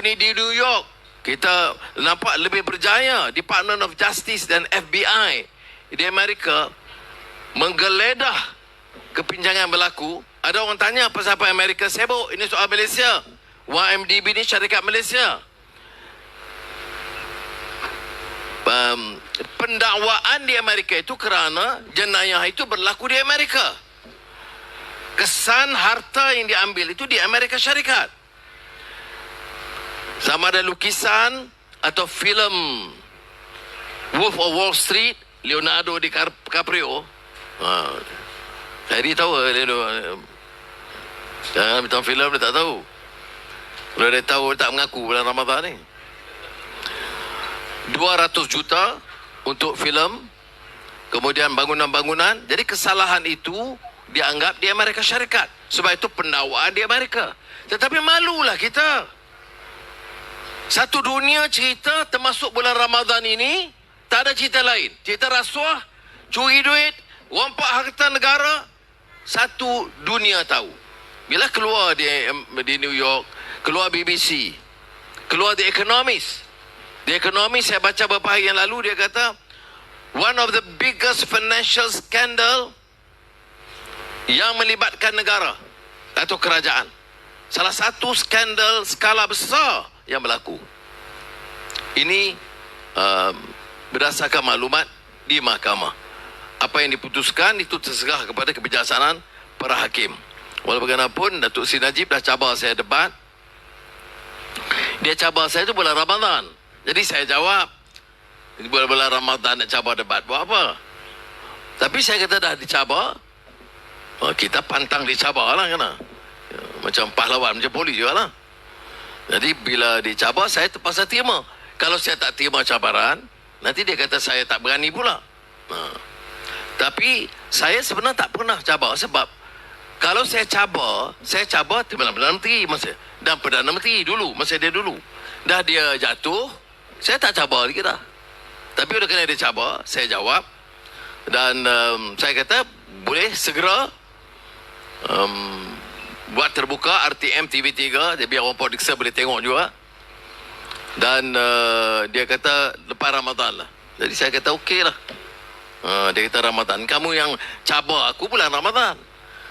ni di New York, kita nampak lebih berjaya. Department of Justice dan FBI di Amerika menggeledah kepinjangan berlaku. Ada orang tanya pasal apa Amerika sibuk. Ini soal Malaysia. YMDB ni syarikat Malaysia. Pendakwaan di Amerika itu kerana jenayah itu berlaku di Amerika. Kesan harta yang diambil itu di Amerika Syarikat. Sama ada lukisan atau filem Wolf of Wall Street, Leonardo DiCaprio. Saya tahu jangan bintang filem dia tak tahu. Kalau dia tahu dia tak mengaku bulan Ramadan ni. 200 juta untuk filem, kemudian bangunan-bangunan. Jadi kesalahan itu dianggap di Amerika Syarikat. Sebab itu pendakwaan di Amerika. Tetapi malulah kita. Satu dunia cerita termasuk bulan Ramadan ini, tak ada cerita lain. Cerita rasuah, curi duit, rompak harta negara, satu dunia tahu. Bila keluar di New York, keluar BBC, keluar The Economist. The Economist saya baca beberapa hari yang lalu, dia kata one of the biggest financial scandal yang melibatkan negara atau kerajaan. Salah satu skandal skala besar yang berlaku. Ini berdasarkan maklumat di mahkamah. Apa yang diputuskan itu terserah kepada kebijaksanaan para hakim. Walaupun bagaimanapun Datuk Seri Najib dah cabar saya debat. Dia cabar saya itu bulan Ramadan. Jadi saya jawab, bulan Ramadan nak cabar debat, buat apa? Tapi saya kata dah dicabar, kita pantang dicabar lah kena. Macam pahlawan, macam polis juga lah. Jadi bila dicabar, saya terpaksa terima. Kalau saya tak terima cabaran, nanti dia kata saya tak berani pula. Tapi saya sebenarnya tak pernah cabar. Sebab kalau saya cabar Perdana Menteri dan Perdana Menteri dulu, masa dia dulu. Dah dia jatuh, saya tak cabar lagi dah. Tapi oleh kerana dia cabar, saya jawab. Dan saya kata boleh segera buat terbuka RTM TV3, dia biar orang Podiksa boleh tengok juga. Dan dia kata lepas Ramadan lah. Jadi saya kata okey lah. Dia kata Ramadan, kamu yang cabar aku bulan Ramadan.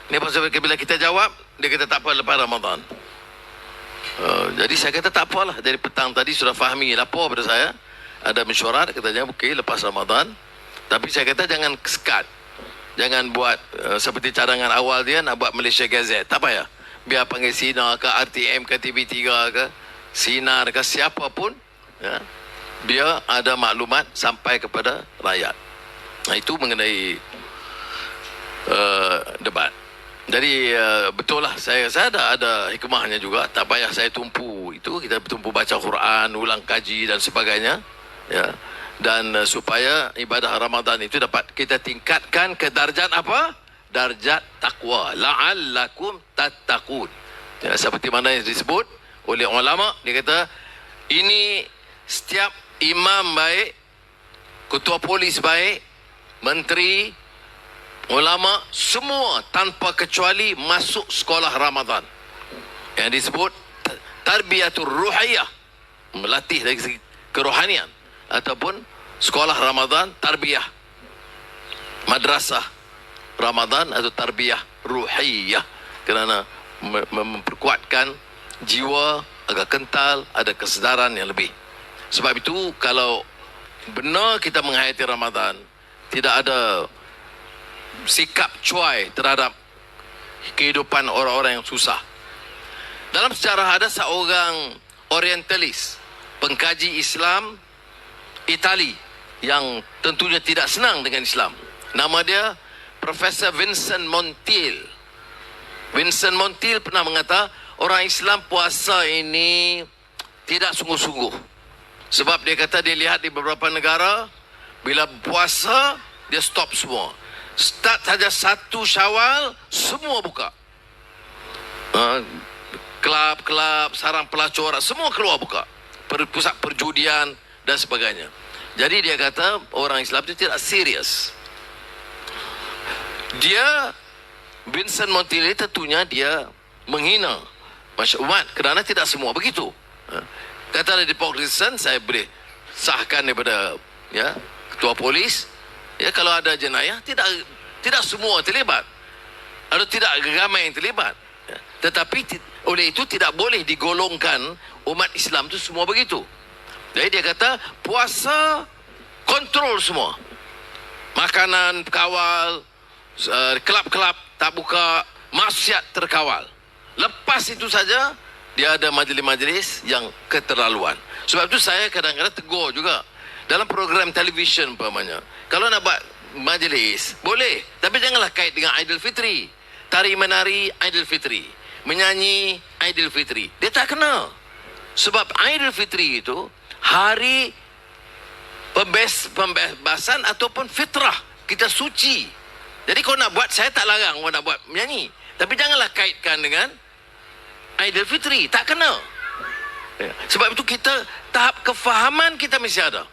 Ni pasal bila kita jawab, dia kata tak apa lepas Ramadan. Jadi saya kata tak apalah. Dari petang tadi sudah fahami lapor pada saya, ada mesyuarat katanya okey lepas Ramadan. Tapi saya kata jangan sekat, jangan buat seperti cadangan awal dia nak buat Malaysia Gazette. Tak payah. Biar panggil Sinar ke RTM ke TV3 ke Sinar ke siapa pun, ya, biar ada maklumat sampai kepada rakyat. Itu mengenai debat. Jadi betul lah, saya ada hikmahnya juga. Tak payah saya tumpu itu, kita tumpu baca Quran, ulang kaji dan sebagainya, ya. Dan supaya ibadah Ramadan itu dapat kita tingkatkan ke darjat apa? Darjat takwa. La'allakum tattaqun. Ya, seperti mana yang disebut oleh ulama, dia kata ini setiap imam baik, ketua polis baik, menteri, ulama, semua tanpa kecuali masuk sekolah Ramadan yang disebut tarbiyatul ruhiyah, melatih dari segi kerohanian, ataupun sekolah Ramadan tarbiyah, madrasah Ramadan atau tarbiyah ruhiyah, kerana memperkuatkan jiwa agak kental, ada kesedaran yang lebih. Sebab itu kalau benar kita menghayati Ramadan, tidak ada sikap cuai terhadap kehidupan orang-orang yang susah. Dalam sejarah ada seorang orientalis, pengkaji Islam Itali yang tentunya tidak senang dengan Islam. Nama dia Profesor Vincent Montil. Vincent Montil pernah mengata orang Islam puasa ini tidak sungguh-sungguh. Sebab dia kata dia lihat di beberapa negara, bila puasa dia stop semua. Start saja 1 Syawal, semua buka. Kelab-kelab, sarang pelacur, semua keluar buka. Pusat perjudian dan sebagainya. Jadi dia kata orang Islam itu tidak serius. Dia, Vincent Montil, tentunya dia menghina umat kerana tidak semua begitu. Kata ada deportation, saya boleh sahkan daripada ya ketua polis. Ya, kalau ada jenayah, tidak semua terlibat. Atau tidak ramai yang terlibat. Ya. Tetapi oleh itu tidak boleh digolongkan umat Islam itu semua begitu. Jadi dia kata puasa kontrol semua. Makanan kawal, kelab-kelab tak buka, maksiat terkawal. Lepas itu saja dia ada majlis-majlis yang keterlaluan. Sebab itu saya kadang-kadang tegur juga dalam program televisyen umpamanya. Kalau nak buat majlis, boleh. Tapi janganlah kait dengan Aidilfitri. Tari menari Aidilfitri. Menyanyi Aidilfitri. Dia tak kena. Sebab Aidilfitri itu hari pembebasan ataupun fitrah. Kita suci. Jadi kau nak buat, saya tak larang kau nak buat menyanyi. Tapi janganlah kaitkan dengan Aidilfitri. Tak kena. Sebab itu kita, tahap kefahaman kita mesti ada.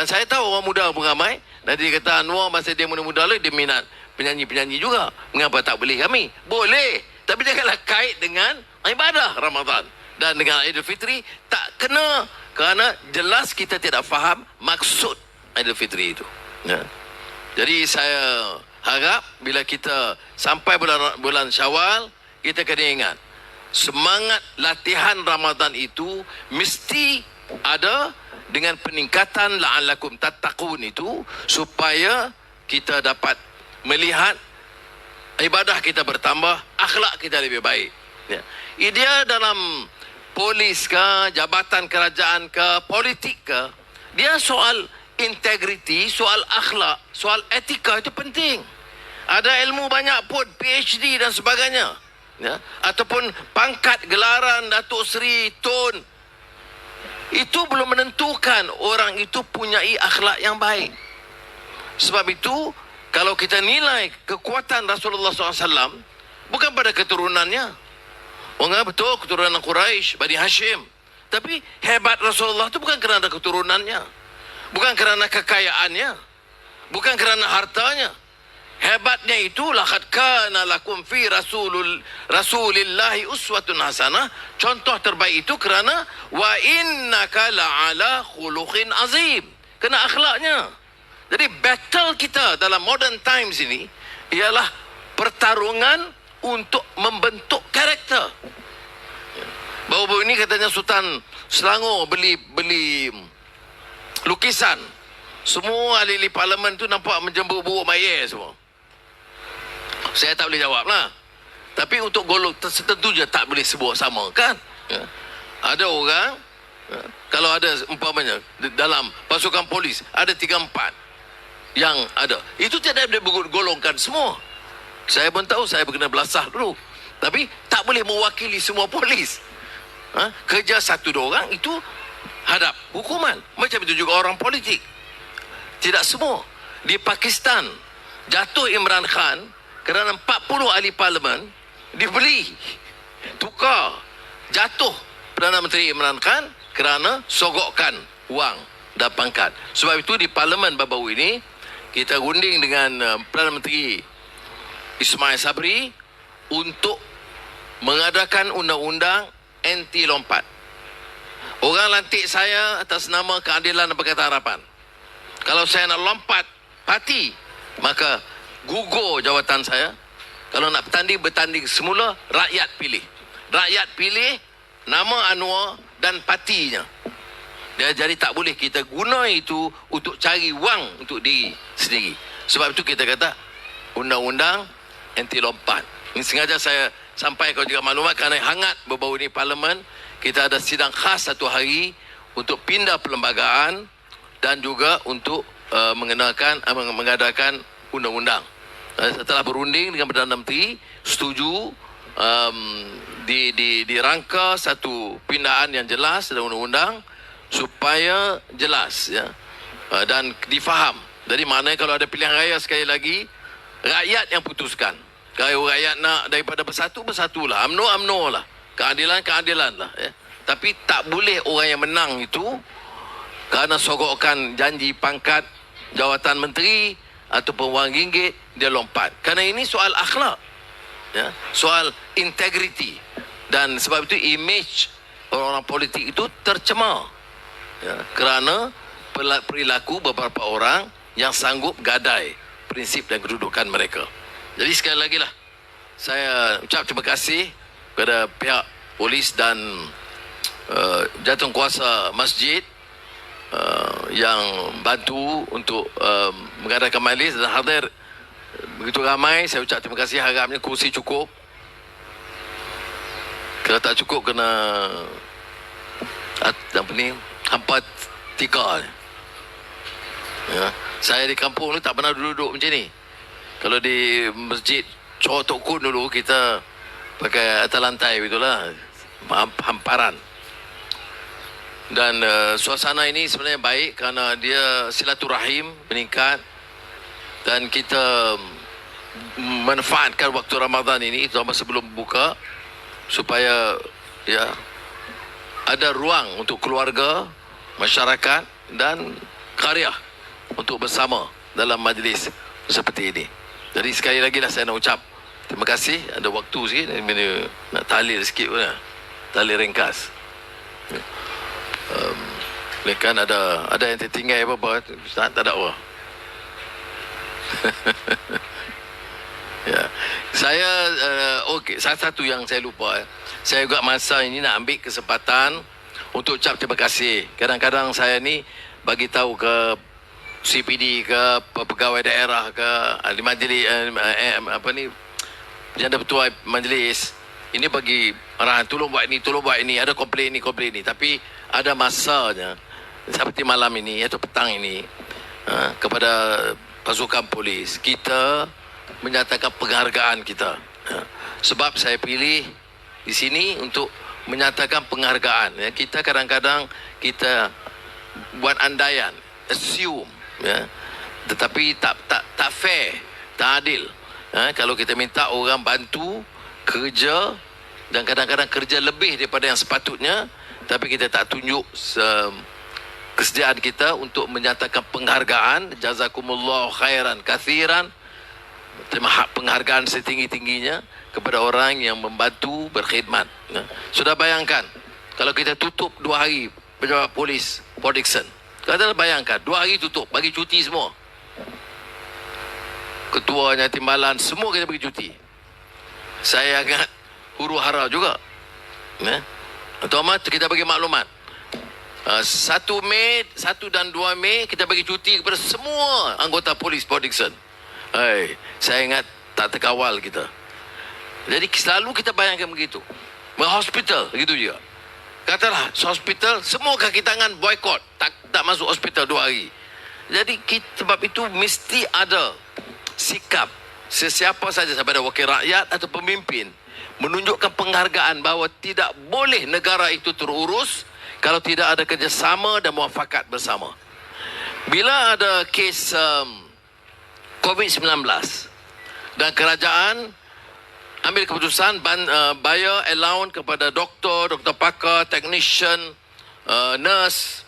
Saya tahu orang muda pun ramai. Nanti dia kata Anwar masa dia muda-muda lah, dia minat penyanyi-penyanyi juga. Mengapa tak boleh kami? Boleh. Tapi janganlah kait dengan ibadah Ramadan. Dan dengan Aidilfitri tak kena. Kerana jelas kita tidak faham maksud Aidilfitri itu. Ya. Jadi saya harap bila kita sampai bulan Syawal, kita kena ingat. Semangat latihan Ramadan itu mesti ada dengan peningkatan la'allakum tattaqun itu, supaya kita dapat melihat ibadah kita bertambah, akhlak kita lebih baik. Ya. Dia dalam polis ke, jabatan kerajaan ke, politik ke, dia soal integriti, soal akhlak, soal etika itu penting. Ada ilmu banyak pun, PhD dan sebagainya. Ya. Ataupun pangkat gelaran Datuk Seri Tun, itu belum menentukan orang itu punyai akhlak yang baik. Sebab itu kalau kita nilai kekuatan Rasulullah SAW bukan pada keturunannya. Orang betul keturunan Quraisy, Bani Hashim. Tapi hebat Rasulullah itu bukan kerana keturunannya, bukan kerana kekayaannya, bukan kerana hartanya. Hebatnya itu laqad kana lakum fi rasulillahi uswatun hasanah. Contoh terbaik itu kerana wa innaka la'ala khuluqin azim. Kena akhlaknya. Jadi battle kita dalam modern times ini ialah pertarungan untuk membentuk karakter. Baru-baru ini katanya Sultan Selangor beli lukisan. Semua ahli parlimen tu nampak menjembur-buruk mayat semua. Saya tak boleh jawab lah. Tapi untuk golong tertentu je tak boleh sebut sama kan. Ya. Ada orang, ya, kalau ada umpamanya dalam pasukan polis ada 3-4 yang ada, itu tidak boleh golongkan semua. Saya pun tahu, saya berkena belasah dulu. Tapi tak boleh mewakili semua polis. Kerja 1-2 orang itu hadap hukuman. Macam itu juga orang politik. Tidak semua. Di Pakistan jatuh Imran Khan kerana 40 ahli parlimen dibeli, tukar, jatuh Perdana Menteri Imran Khan kerana sogokkan wang dan pangkat. Sebab itu di parlimen baru-baru ini kita runding dengan Perdana Menteri Ismail Sabri untuk mengadakan undang-undang anti lompat. Orang lantik saya atas nama Keadilan dan Pakatan Harapan. Kalau saya nak lompat parti, maka gugur jawatan saya. Kalau nak bertanding semula, rakyat pilih. Rakyat pilih nama Anwar dan partinya. Jadi tak boleh kita guna itu untuk cari wang untuk diri sendiri. Sebab itu kita kata undang-undang anti lompat. Ini sengaja saya sampaikan juga maklumat kerana hangat baru-baru ini parlimen. Kita ada sidang khas 1 hari untuk pindah perlembagaan dan juga untuk mengadakan undang-undang. Setelah berunding dengan Perdana Menteri, setuju dirangka satu pindahan yang jelas dalam undang-undang supaya jelas, ya, dan difaham. Jadi maknanya kalau ada pilihan raya, sekali lagi rakyat yang putuskan. Kalau rakyat nak daripada bersatulah, UMNO lah, keadilan lah, ya. Tapi tak boleh orang yang menang itu kerana sogokkan janji pangkat jawatan menteri ataupun wang ringgit dia lompat. Kerana ini soal akhlak, ya, soal integriti, dan sebab itu image orang-orang politik itu tercemar, ya, kerana perilaku beberapa orang yang sanggup gadai prinsip dan kedudukan mereka. Jadi sekali lagi lah, saya ucap terima kasih kepada pihak polis dan jawatankuasa masjid yang bantu untuk mengadakan majlis dan hadir begitu ramai. Saya ucap terima kasih. Harapnya kursi cukup. Kalau tak cukup kena apa ni, hampa tikar. Ya. Saya di kampung ni tak pernah duduk macam ni. Kalau di masjid Choa Tok Kun dulu kita pakai atas lantai begitulah, hamparan. Dan suasana ini sebenarnya baik kerana dia silaturahim meningkat dan kita manfaatkan waktu Ramadan ini terutama sebelum buka supaya ya ada ruang untuk keluarga, masyarakat dan karya untuk bersama dalam majlis seperti ini. Jadi sekali lagi lah saya nak ucap terima kasih. Ada waktu sikit nak tahlil sikit pun, tahlil ringkas. Kan ada yang tertinggal apa-apa, Ustaz tak ada apa. Ya. Saya okey, satu yang saya lupa. Saya juga masa ini nak ambil kesempatan untuk ucap terima kasih. Kadang-kadang saya ni bagi tahu ke CPD ke pegawai daerah ke ahli majlis apa ni, janda bertuai majlis, ini bagi arahan tolong buat ini, ada komplain ni, tapi ada masanya seperti malam ini atau petang ini kepada pasukan polis kita menyatakan penghargaan kita. Sebab saya pilih di sini untuk menyatakan penghargaan. Kita kadang-kadang kita buat andaian, assume, tetapi tak fair, tak adil. Kalau kita minta orang bantu kerja dan kadang-kadang kerja lebih daripada yang sepatutnya, tapi kita tak tunjuk kesediaan kita untuk menyatakan penghargaan, jazakumullah khairan kathiran, penghargaan setinggi-tingginya kepada orang yang membantu berkhidmat. Sudah bayangkan kalau kita tutup 2 hari pejabat polis Port Dickson, katalah bayangkan 2 hari tutup, bagi cuti semua, ketuanya, timbalan, semua kita bagi cuti. Saya ingat huru hara juga, Tuan-tuan, kita bagi maklumat 1 Mei, 1 dan 2 Mei kita bagi cuti kepada semua anggota polis Port Dickson. Saya ingat tak terkawal kita. Jadi selalu kita bayangkan begitu. Hospital begitu juga. Katalah hospital, semua kaki tangan boykot, tak masuk hospital 2 hari. Jadi sebab itu mesti ada sikap sesiapa saja, sama ada wakil rakyat atau pemimpin, menunjukkan penghargaan bahawa tidak boleh negara itu terurus kalau tidak ada kerjasama dan muafakat bersama. Bila ada kes COVID-19 dan kerajaan ambil keputusan bayar allowance kepada doktor pakar, technician, nurse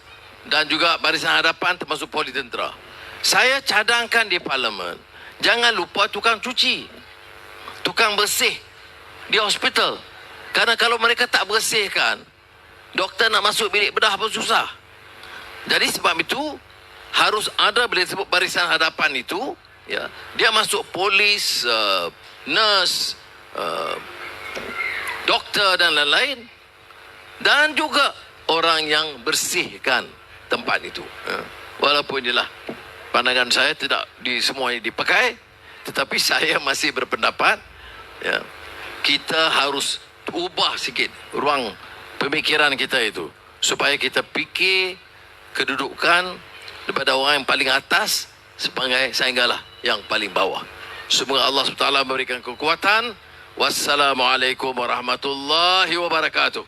dan juga barisan hadapan termasuk polis tentera. Saya cadangkan di parlimen, jangan lupa tukang cuci, tukang bersih di hospital. Karena kalau mereka tak bersihkan, doktor nak masuk bilik bedah pun susah. Jadi sebab itu harus ada, bila disebut barisan hadapan itu, dia masuk polis, nurse, doktor dan lain-lain, dan juga orang yang bersihkan tempat itu. Walaupun inilah pandangan saya tidak semuanya dipakai, tetapi saya masih berpendapat kita harus ubah sikit ruang pemikiran kita itu, supaya kita fikir kedudukan daripada orang yang paling atas sehinggalah yang paling bawah. Semoga Allah SWT memberikan kekuatan. Wassalamualaikum warahmatullahi wabarakatuh.